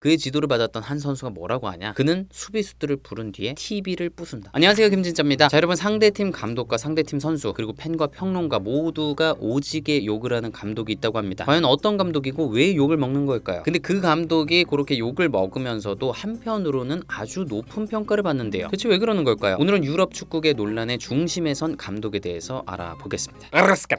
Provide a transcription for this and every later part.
그의 지도를 받았던 한 선수가 뭐라고 하냐? 그는 수비수들을 부른 뒤에 TV를 부순다. 안녕하세요, 김진짜입니다. 자, 여러분, 상대팀 감독과 상대팀 선수 그리고 팬과 평론가 모두가 오지게 욕을 하는 감독이 있다고 합니다. 과연 어떤 감독이고 왜 욕을 먹는 걸까요? 근데 그 감독이 그렇게 욕을 먹으면서도 한편으로는 아주 높은 평가를 받는데요. 대체 왜 그러는 걸까요? 오늘은 유럽 축구계 논란의 중심에 선 감독에 대해서 알아보겠습니다.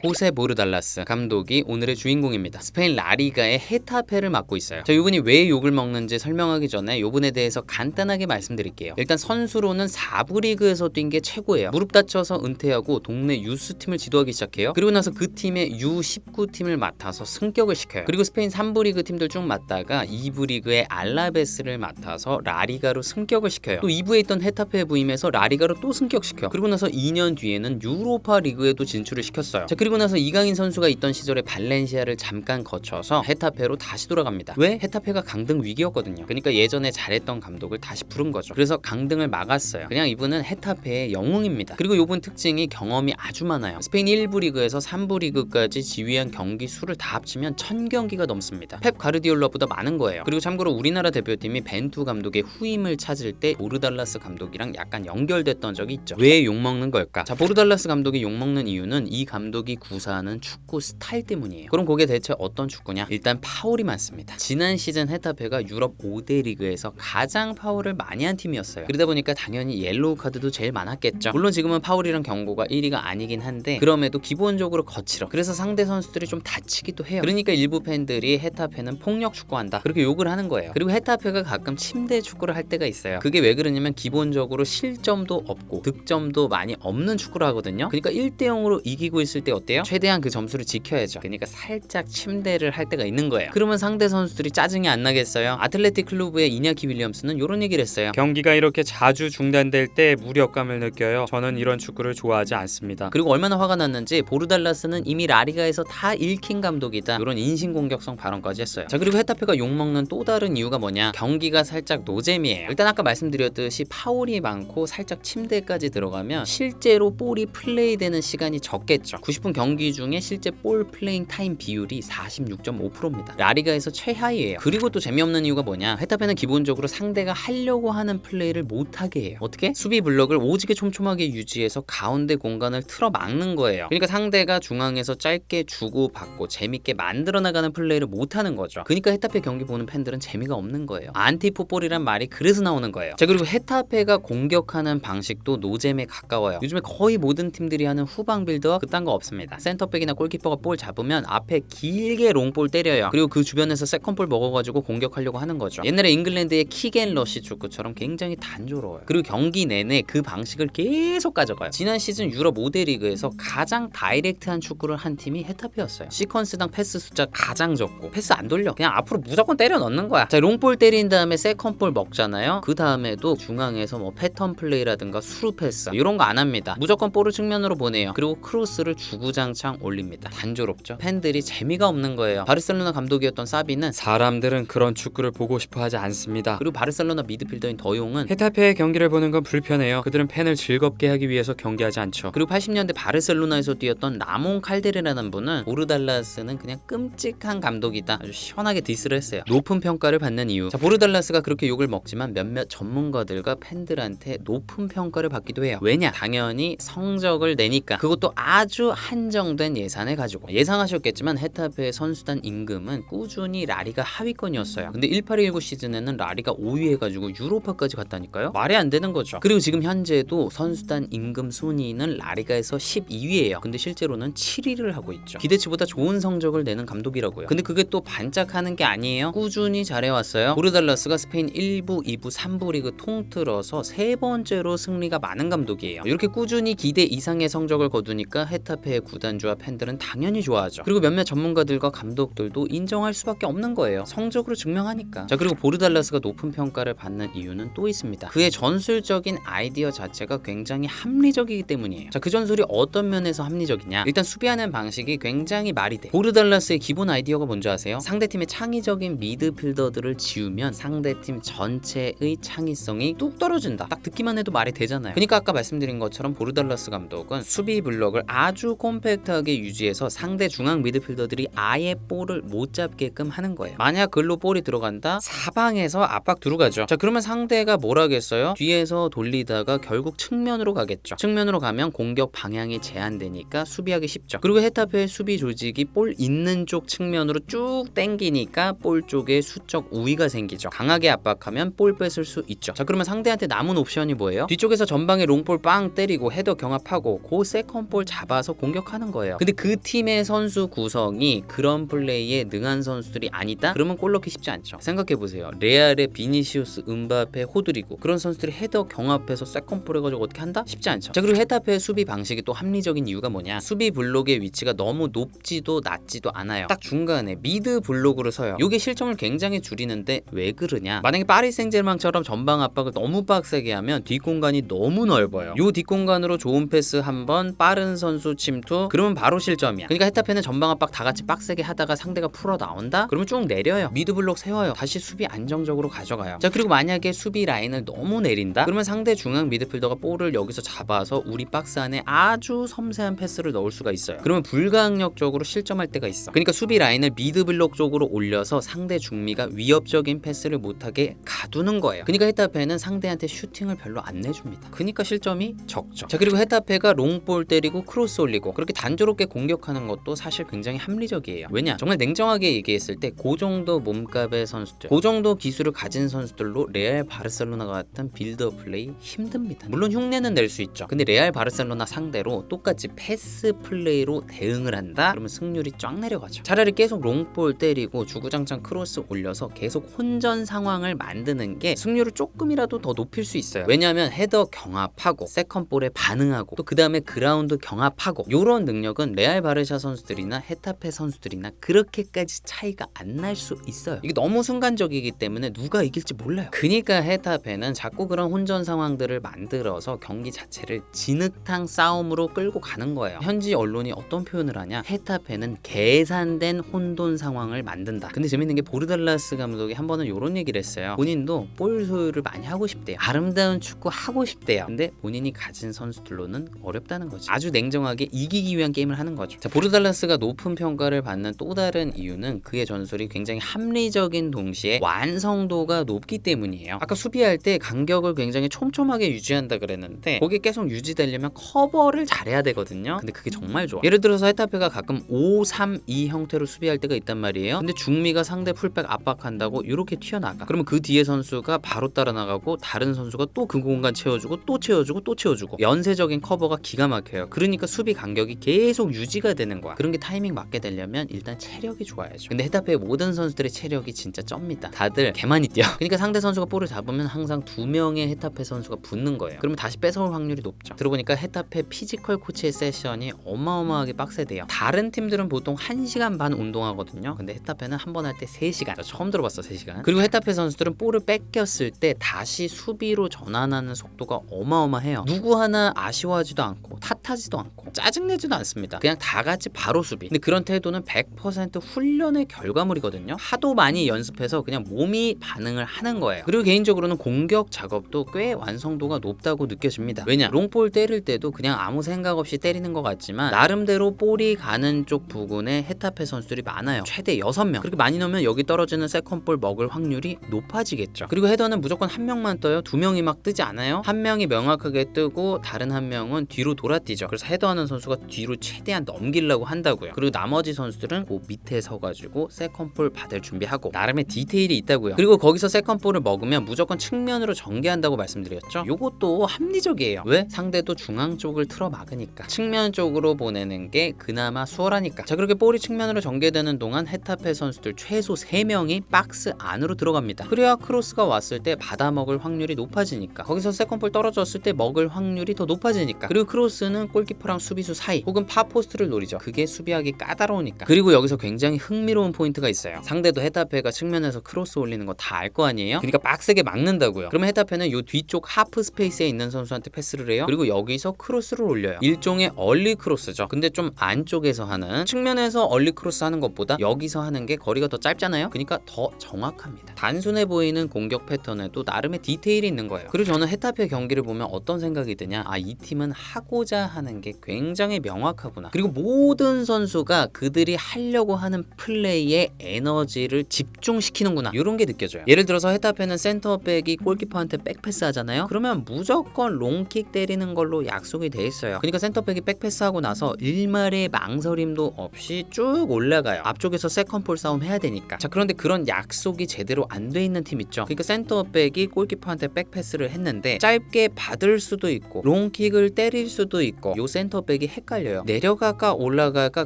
호세 보르달라스 감독이 오늘의 주인공입니다. 스페인 라리가의 헤타페를 맡고 있어요. 자, 이분이 왜 욕을 먹는지 설명하기 전에 이분에 대해서 간단하게 말씀드릴게요. 일단 선수로는 4부 리그에서 뛴 게 최고예요. 무릎 다쳐서 은퇴하고 동네 유스팀을 지도하기 시작해요. 그리고 나서 그 팀의 U19팀을 맡아서 승격을 시켜요. 그리고 스페인 3부 리그 팀들 쭉 맡다가 2부 리그의 알라베스를 맡아서 라리가로 승격을 시켜요. 또 2부에 있던 헤타페에 부임해서 라리가로 또 승격시켜. 그리고 나서 2년 뒤에는 유로파 리그에도 진출을 시켰어요. 자, 그리고 나서 이강인 선수가 있던 시절에 발렌시아를 잠깐 거쳐서 헤타페로 다시 돌아갑니다. 왜? 헤타페가 강등 위기였거든요. 그러니까 예전에 잘했던 감독을 다시 부른 거죠. 그래서 강등을 막았어요. 그냥 이분은 헤타페의 영웅입니다. 그리고 이분 특징이 경험이 아주 많아요. 스페인 1부 리그에서 3부 리그까지 지휘한 경기 수를 다 합치면 1000경기가 넘습니다. 펩 가르디올라보다 많은 거예요. 그리고 참고로 우리나라 대표팀이 벤투 감독의 후임을 찾을 때 보르달라스 감독이랑 약간 연결됐던 적이 있죠. 왜 욕먹는 걸까? 자, 보르달라스 감독이 욕먹는 이유는 이 감독이 구사하는 축구 스타일 때문이에요. 그럼 그게 대체 어떤 축구냐? 일단 파울이 많습니다. 지난 시즌 헤타페가 유럽 5대 리그에서 가장 파울을 많이 한 팀이었어요. 그러다 보니까 당연히 옐로우 카드도 제일 많았겠죠. 물론 지금은 파울이랑 경고가 1위가 아니긴 한데 그럼에도 기본적으로 거칠어. 그래서 상대 선수들이 좀 다치기도 해요. 그러니까 일부 팬들이 헤타페는 폭력 축구한다 그렇게 욕을 하는 거예요. 그리고 헤타페가 가끔 침대 축구를 할 때가 있어요. 그게 왜 그러냐면 기본적으로 실점도 없고 득점도 많이 없는 축구를 하거든요. 그러니까 1대0으로 이기고 있을 때 어때요? 최대한 그 점수를 지켜야죠. 그러니까 살짝 침대를 할 때가 있는 거예요. 그러면 상대 선수들이 짜증이 안 나겠어요? 아틀레틱 클루브의 이냐키 윌리엄스는 이런 얘기를 했어요. 경기가 이렇게 자주 중단될 때 무력감을 느껴요. 저는 이런 축구를 좋아하지 않습니다. 그리고 얼마나 화가 났는지 보르달라스는 이미 라리가에서 다 읽힌 감독이다 이런 인신공격성 발언까지 했어요. 자, 그리고 헤타페가 욕먹는 또 다른 이유가 뭐냐? 경기가 살짝 노잼이에요. 일단 아까 말씀드렸듯이 파울이 많고 살짝 침대까지 들어가면 실제로 볼이 플레이되는 시간이 적겠죠. 90분 경기 중에 실제 볼 플레잉 타임 비율이 46.5%입니다. 라리가에서 최하위예요. 그리고 또 재미없는 이유가 뭐냐? 헤타페는 기본적으로 상대가 하려고 하는 플레이를 못하게 해요. 어떻게? 수비 블럭을 오지게 촘촘하게 유지해서 가운데 공간을 틀어 막는 거예요. 그러니까 상대가 중앙에서 짧게 주고 받고 재밌게 만들어 나가는 플레이를 못하는 거죠. 그러니까 헤타페 경기 보는 팬들은 재미가 없는 거예요. 안티풋볼이란 말이 그래서 나오는 거예요. 자, 그리고 헤타페가 공격하는 방식도 노잼에 가까워요. 요즘에 거의 모든 팀들이 하는 후방 빌드업 그딴 거 없습니다. 센터백이나 골키퍼가 볼 잡으면 앞에 길게 롱볼 때려요. 그리고 그 주변에서 세컨볼 먹어가지고 공격하려고 하는 거죠. 옛날에 잉글랜드의 킥앤러시 축구처럼 굉장히 단조로워요. 그리고 경기 내내 그 방식을 계속 가져가요. 지난 시즌 유럽 5대 리그에서 가장 다이렉트한 축구를 한 팀이 헤타페였어요. 시퀀스당 패스 숫자 가장 적고 패스 안 돌려. 그냥 앞으로 무조건 때려 넣는 거야. 자, 롱볼 때린 다음에 세컨볼 먹잖아요. 그 다음에도 중앙에서 뭐 패턴 플레이라든가 수루 패스 이런 거 안 합니다. 무조건 볼을 측면으로 보내요. 그리고 크로스를 주구장창 올립니다. 단조롭죠. 팬들이 재미가 없는 거예요. 바르셀로나 감독이었던 사비는 사람들은 그런 축구를 보고 싶어 하지 않습니다. 그리고 바르셀로나 미드필더인 더용은 헤타페의 경기를 보는 건 불편해요. 그들은 팬을 즐겁게 하기 위해서 경기하지 않죠. 그리고 80년대 바르셀로나에서 뛰었던 라몬 칼데르라는 분은 보르달라스는 그냥 끔찍한 감독이다 아주 시원하게 디스를 했어요. 높은 평가를 받는 이유. 자, 보르달라스가 그렇게 욕을 먹지만 몇몇 전문가들과 팬들한테 높은 평가를 받기도 해요. 왜냐? 당연히 성적을 내니까. 그것도 아주 한정된 예산을 가지고. 예상하셨겠지만 헤타페의 선수단 임금은 꾸준히 라리가 하위권이었어요. 근데 1819 시즌에는 라리가 5위 해가지고 유로파까지 갔다니까요. 말이 안 되는 거죠. 그리고 지금 현재도 선수단 임금 순위는 라리가에서 12위예요. 근데 실제로는 7위를 하고 있죠. 기대치보다 좋은 성적을 내는 감독이라고요. 근데 그게 또 반짝하는 게 아니에요. 꾸준히 잘해왔어요. 보르달라스가 스페인 1부, 2부, 3부 리그 통틀어서 세 번째로 승리가 많은 감독이에요. 이렇게 꾸준히 기대 이상의 성적을 거두니까 헤타페의 구단주와 팬들은 당연히 좋아하죠. 그리고 몇몇 전문가들과 감독들도 인정할 수밖에 없는 거예요. 성적으로 증명하니까. 자, 그리고 보르달라스가 높은 평가를 받는 이유는 또 있습니다. 그의 전술적인 아이디어 자체가 굉장히 합리적이기 때문이에요. 자, 그 전술이 어떤 면에서 합리적이냐? 일단 수비하는 방식이 굉장히 말이 돼. 보르달라스의 기본 아이디어가 뭔지 아세요? 상대팀의 창의적인 미드필더들을 지우면 상대팀 전체의 창의성이 뚝 떨어진다. 딱 듣기만 해도 말이 되잖아요. 그러니까 아까 말씀드린 것처럼 보르달라스 감독은 수비 블럭을 아주 콤팩트하게 유지해서 상대 중앙 미드필더들이 아예 볼을 못 잡게끔 하는 거예요. 만약 글로 볼이 들어갔는데 들어간다. 사방에서 압박 들어가죠. 자, 그러면 상대가 뭘 하겠어요? 뒤에서 돌리다가 결국 측면으로 가겠죠. 측면으로 가면 공격 방향이 제한되니까 수비하기 쉽죠. 그리고 헤타페의 수비 조직이 볼 있는 쪽 측면으로 쭉 당기니까 볼 쪽에 수적 우위가 생기죠. 강하게 압박하면 볼 뺏을 수 있죠. 자, 그러면 상대한테 남은 옵션이 뭐예요? 뒤쪽에서 전방에 롱볼 빵 때리고 헤더 경합하고 그 세컨볼 잡아서 공격하는 거예요. 근데 그 팀의 선수 구성이 그런 플레이에 능한 선수들이 아니다? 그러면 골 넣기 쉽지 않죠. 생각해보세요. 레알의 비니시우스, 음바페, 호드리고 그런 선수들이 헤더 경합해서 세컨볼 해가지고 어떻게 한다? 쉽지 않죠. 자, 그리고 헤타페의 수비 방식이 또 합리적인 이유가 뭐냐? 수비 블록의 위치가 너무 높지도 낮지도 않아요. 딱 중간에 미드 블록으로 서요. 이게 실점을 굉장히 줄이는데 왜 그러냐? 만약에 파리 생제르맹처럼 전방 압박을 너무 빡세게 하면 뒷공간이 너무 넓어요. 요 뒷공간으로 좋은 패스 한번, 빠른 선수 침투, 그러면 바로 실점이야. 그러니까 헤타페는 전방 압박 다 같이 빡세게 하다가 상대가 풀어 나온다? 그러면 쭉 내려요. 미드 블록 세워요. 다시 수비 안정적으로 가져가요. 자, 그리고 만약에 수비 라인을 너무 내린다? 그러면 상대 중앙 미드필더가 볼을 여기서 잡아서 우리 박스 안에 아주 섬세한 패스를 넣을 수가 있어요. 그러면 불가항력적으로 실점할 때가 있어. 그러니까 수비 라인을 미드 블록 쪽으로 올려서 상대 중미가 위협적인 패스를 못하게 가두는 거예요. 그러니까 헤타페는 상대한테 슈팅을 별로 안 내줍니다. 그러니까 실점이 적죠. 자, 그리고 헤타페가 롱볼 때리고 크로스 올리고 그렇게 단조롭게 공격하는 것도 사실 굉장히 합리적이에요. 왜냐? 정말 냉정하게 얘기했을 때 그 정도 몸값의 선수들, 그 정도 기술을 가진 선수들로 레알 바르셀로나 같은 빌드업 플레이 힘듭니다. 물론 흉내는 낼 수 있죠. 근데 레알 바르셀로나 상대로 똑같이 패스 플레이로 대응을 한다? 그러면 승률이 쫙 내려가죠. 차라리 계속 롱볼 때리고 주구장창 크로스 올려서 계속 혼전 상황을 만드는 게 승률을 조금이라도 더 높일 수 있어요. 왜냐하면 헤더 경합하고 세컨볼에 반응하고 또 그 다음에 그라운드 경합하고 요런 능력은 레알 바르샤 선수들이나 헤타페 선수들이나 그렇게까지 차이가 안 날 수 있어요. 이게 너무 순간적이기 때문에 누가 이길지 몰라요. 그러니까 헤타페는 자꾸 그런 혼전 상황들을 만들어서 경기 자체를 진흙탕 싸움으로 끌고 가는 거예요. 현지 언론이 어떤 표현을 하냐? 헤타페는 계산된 혼돈 상황을 만든다. 근데 재밌는 게 보르달라스 감독이 한 번은 이런 얘기를 했어요. 본인도 볼 소유를 많이 하고 싶대요. 아름다운 축구 하고 싶대요. 근데 본인이 가진 선수들로는 어렵다는 거지. 아주 냉정하게 이기기 위한 게임을 하는 거죠. 자, 보르달라스가 높은 평가를 받는 또 다른 이유는 그의 전술이 굉장히 합리적인 동시에 완성도가 높기 때문이에요. 아까 수비할 때 간격을 굉장히 촘촘하게 유지한다 그랬는데 거기에 계속 유지되려면 커버를 잘해야 되거든요. 근데 그게 정말 좋아. 예를 들어서 헤타페가 가끔 5-3-2 형태로 수비할 때가 있단 말이에요. 근데 중미가 상대 풀백 압박한다고 이렇게 튀어나가. 그러면 그 뒤에 선수가 바로 따라 나가고 다른 선수가 또 그 공간 채워주고 또 채워주고 또 채워주고 연쇄적인 커버가 기가 막혀요. 그러니까 수비 간격이 계속 유지가 되는 거야. 그런 게 타이밍 맞게 되려면 일단 체력이 좋아야죠. 근데 헤타페의 모든 선수들의 체력이 진짜 쩝니다. 다들 개 많이 뛰어. 그러니까 상대 선수가 볼을 잡으면 항상 2명의 헤타페 선수가 붙는 거예요. 그러면 다시 뺏어올 확률이 높죠. 들어보니까 헤타페 피지컬 코치의 세션이 어마어마하게 빡세대요. 다른 팀들은 보통 1시간 반 운동하거든요. 근데 헤타페는 한 번 할 때 3시간. 저 처음 들어봤어, 3시간. 그리고 헤타페 선수들은 볼을 뺏겼을 때 다시 수비로 전환하는 속도가 어마어마해요. 누구 하나 아쉬워하지도 않고 탓하지도 않고 짜증내지도 않습니다. 그냥 다 같이 바로 수비. 근데 그런 태도는 100% 훈련의 결과물이거든요. 하도 많이 연습해서 그냥 몸이 반응을 하는 거예요. 그리고 개인적으로는 공격 작업도 꽤 완성도가 높다고 느껴집니다. 왜냐? 롱볼 때릴 때도 그냥 아무 생각 없이 때리는 것 같지만 나름대로 볼이 가는 쪽 부근에 헤타페 선수들이 많아요. 최대 6명. 그렇게 많이 넣으면 여기 떨어지는 세컨볼 먹을 확률이 높아지겠죠. 그리고 헤더는 무조건 한 명만 떠요. 2명이 막 뜨지 않아요. 한 명이 명확하게 뜨고 다른 한 명은 뒤로 돌아뛰죠. 그래서 헤더하는 선수가 뒤로 최대한 넘기려고 한다고요. 그리고 나머지 선수들은 그 밑에 서가지고 세컨볼 받을 준비하고 나름의 디테일이 있다고요. 그리고 거기서 세컨볼을 먹으면 무조건 측면으로 전개한다고 말씀드렸죠. 요것도 합리적이에요. 왜? 상대도 중앙 쪽을 틀어 막으니까. 측면 쪽으로 보내는 게 그나마 수월하니까. 자, 그렇게 볼이 측면으로 전개되는 동안 헤타페 선수들 최소 3명이 박스 안으로 들어갑니다. 그래야 크로스가 왔을 때 받아먹을 확률이 높아지니까. 거기서 세컨볼 떨어졌을 때 먹을 확률이 더 높아지니까. 그리고 크로스는 골키퍼랑 수비수 사이 혹은 파포스트를 노리죠. 그게 수비하기 까다로우니까. 그리고 여기서 굉장히 흥미로운 포인트가 있어요. 상대도 헤타페가 측면에서 크로스 올리는 거 다 알 거 아니에요? 그러니까 빡세게 막는다고요. 그러면 헤타페는 요 뒤쪽 하프 스페이스에 있는 선수한테 패스를 해요. 그리고 여기서 크로스를 올려요. 일종의 얼리 크로스죠. 근데 좀 안쪽에서 하는, 측면에서 얼리 크로스 하는 것보다 여기서 하는 게 거리가 더 짧잖아요. 그러니까 더 정확합니다. 단순해 보이는 공격 패턴에도 나름의 디테일이 있는 거예요. 그리고 저는 헤타페 경기를 보면 어떤 생각이 드냐, 아, 이 팀은 하고자 하는 게 굉장히 명확하구나. 그리고 모든 선수가 그들이 하려고 하는 플레이에 에너지를 집중시키는 인정시키는구나 이런 게 느껴져요. 예를 들어서 헤타페는 센터백이 골키퍼한테 백패스 하잖아요. 그러면 무조건 롱킥 때리는 걸로 약속이 돼 있어요. 그러니까 센터백이 백패스하고 나서 일말의 망설임도 없이 쭉 올라가요. 앞쪽에서 세컨볼 싸움 해야 되니까. 자, 그런데 그런 약속이 제대로 안 돼 있는 팀 있죠. 그러니까 센터백이 골키퍼한테 백패스를 했는데 짧게 받을 수도 있고 롱킥을 때릴 수도 있고 요 센터백이 헷갈려요. 내려갈까 올라갈까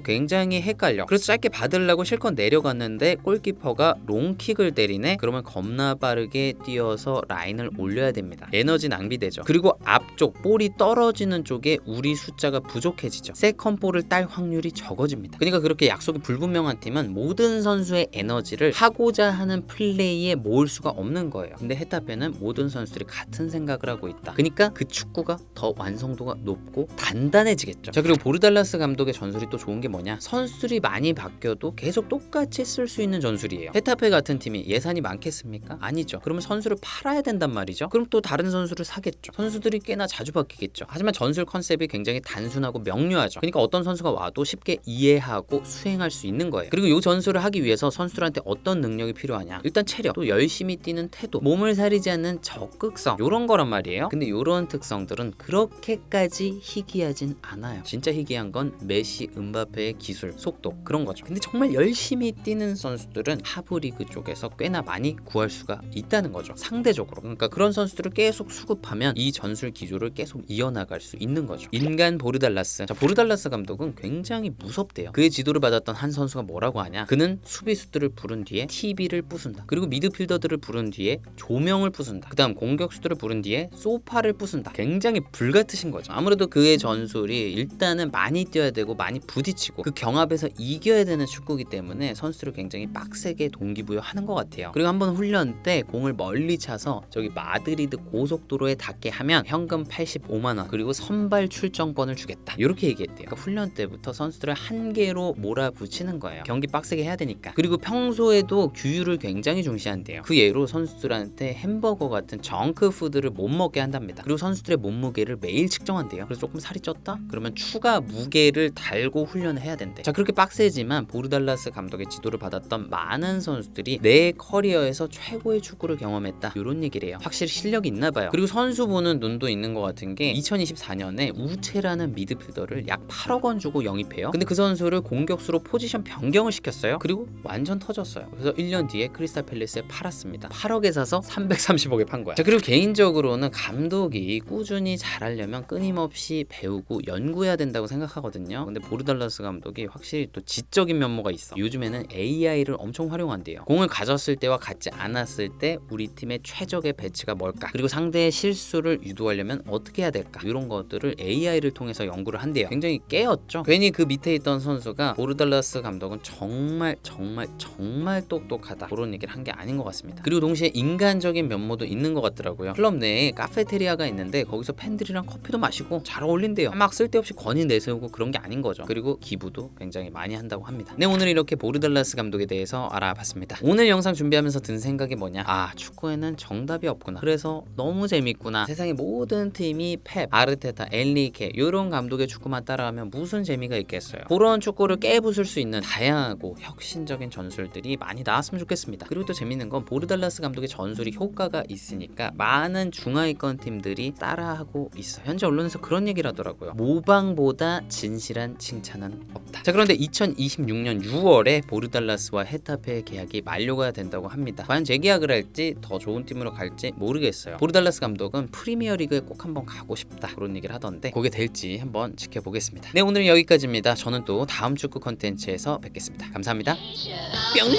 굉장히 헷갈려. 그래서 짧게 받으려고 실컷 내려갔는데 골키퍼가 롱킥을 때리네? 그러면 겁나 빠르게 뛰어서 라인을 올려야 됩니다. 에너지 낭비되죠. 그리고 앞쪽 볼이 떨어지는 쪽에 우리 숫자가 부족해지죠. 세컨볼을 딸 확률이 적어집니다. 그러니까 그렇게 약속이 불분명한 팀은 모든 선수의 에너지를 하고자 하는 플레이에 모을 수가 없는 거예요. 근데 헤타페는 모든 선수들이 같은 생각을 하고 있다. 그러니까 그 축구가 더 완성도가 높고 단단해지겠죠. 자, 그리고 보르달라스 감독의 전술이 또 좋은 게 뭐냐? 선수들이 많이 바뀌어도 계속 똑같이 쓸 수 있는 전술이에요. 헤타페 같은 팀이 예산이 많겠습니까? 아니죠. 그러면 선수를 팔아야 된단 말이죠. 그럼 또 다른 선수를 사겠죠. 선수들이 꽤나 자주 바뀌겠죠. 하지만 전술 컨셉이 굉장히 단순하고 명료하죠. 그러니까 어떤 선수가 와도 쉽게 이해하고 수행할 수 있는 거예요. 그리고 이 전술을 하기 위해서 선수들한테 어떤 능력이 필요하냐? 일단 체력, 또 열심히 뛰는 태도, 몸을 사리지 않는 적극성 이런 거란 말이에요. 근데 이런 특성들은 그렇게까지 희귀하진 않아요. 진짜 희귀한 건 메시, 음바페의 기술, 속도 그런 거죠. 근데 정말 열심히 뛰는 선수들은 하브리그 쪽에서 꽤나 많이 구할 수가 있다는 거죠. 상대적으로. 그러니까 그런 선수들을 계속 수급하면 이 전술 기조를 계속 이어나갈 수 있는 거죠. 인간 보르달라스. 자, 보르달라스 감독은 굉장히 무섭대요. 그의 지도를 받았던 한 선수가 뭐라고 하냐? 그는 수비수들을 부른 뒤에 TV를 부순다. 그리고 미드필더들을 부른 뒤에 조명을 부순다. 그 다음 공격수들을 부른 뒤에 소파를 부순다. 굉장히 불같으신 거죠. 아무래도 그의 전술이 일단은 많이 뛰어야 되고 많이 부딪히고 그 경합에서 이겨야 되는 축구이기 때문에 선수들을 굉장히 빡세게 동기부여하는 것 같아요. 그리고 한번 훈련 때 공을 멀리 차서 저기 마드리드 고속도로에 닿게 하면 현금 85만 원 그리고 선발 출정권을 주겠다. 이렇게 얘기했대요. 그러니까 훈련 때부터 선수들을 한 개로 몰아붙이는 거예요. 경기 빡세게 해야 되니까. 그리고 평소에도 규율을 굉장히 중시한대요. 그 예로 선수들한테 햄버거 같은 정크푸드를 못 먹게 한답니다. 그리고 선수들의 몸무게를 매일 측정한대요. 그래서 조금 살이 쪘다? 그러면 추가 무게를 달고 훈련을 해야 된대. 자, 그렇게 빡세지만 보르달라스 감독의 지도를 받았던 많은 선수들이 내 커리어에서 최고의 축구를 경험했다. 이런 얘기를 해요. 확실히 실력이 있나 봐요. 그리고 선수 보는 눈도 있는 것 같은 게 2024년에 우체라는 미드필더를 약 8억 원 주고 영입해요. 근데 그 선수를 공격수로 포지션 변경을 시켰어요. 그리고 완전 터졌어요. 그래서 1년 뒤에 크리스탈 팰리스에 팔았습니다. 8억에 사서 330억에 판 거야. 자, 그리고 개인적으로는 감독이 꾸준히 잘하려면 끊임없이 배우고 연구해야 된다고 생각하거든요. 근데 보르달라스 감독이 확실히 또 지적인 면모가 있어. 요즘에는 AI를 엄청 활용한대요. 공을 가졌을 때와 같지 않았을 때 우리 팀의 최적의 배치가 뭘까? 그리고 상대의 실수를 유도하려면 어떻게 해야 될까? 이런 것들을 AI를 통해서 연구를 한대요. 굉장히 깨었죠. 괜히 그 밑에 있던 선수가 보르달라스 감독은 정말 똑똑하다 그런 얘기를 한 게 아닌 것 같습니다. 그리고 동시에 인간적인 면모도 있는 것 같더라고요. 클럽 내에 카페테리아가 있는데 거기서 팬들이랑 커피도 마시고 잘 어울린대요. 막 쓸데없이 권위 내세우고 그런 게 아닌 거죠. 그리고 기부도 굉장히 많이 한다고 합니다. 네, 오늘 이렇게 보르달라스 감독에 대해서 알아봤습니다. 오늘 영상 준비하면서 든 생각이 뭐냐? 아, 축구에는 정답이 없구나. 그래서 너무 재밌구나. 세상의 모든 팀이 펩, 아르테타, 엔리케 이런 감독의 축구만 따라하면 무슨 재미가 있겠어요. 그런 축구를 깨부술 수 있는 다양하고 혁신적인 전술들이 많이 나왔으면 좋겠습니다. 그리고 또 재밌는 건 보르달라스 감독의 전술이 효과가 있으니까 많은 중하위권 팀들이 따라하고 있어요. 현재 언론에서 그런 얘기를 하더라고요. 모방보다 진실한 칭찬은 없다. 자, 그런데 2026년 6월에 보르달라스와 헤타페의 계약이 만료가 된다고 합니다. 과연 재계약을 할지 더 좋은 팀으로 갈지 모르겠어요. 보르달라스 감독은 프리미어리그에 꼭 한번 가고 싶다 그런 얘기를 하던데 그게 될지 한번 지켜보겠습니다. 네, 오늘은 여기까지입니다. 저는 또 다음 축구 컨텐츠에서 뵙겠습니다. 감사합니다. 뿅.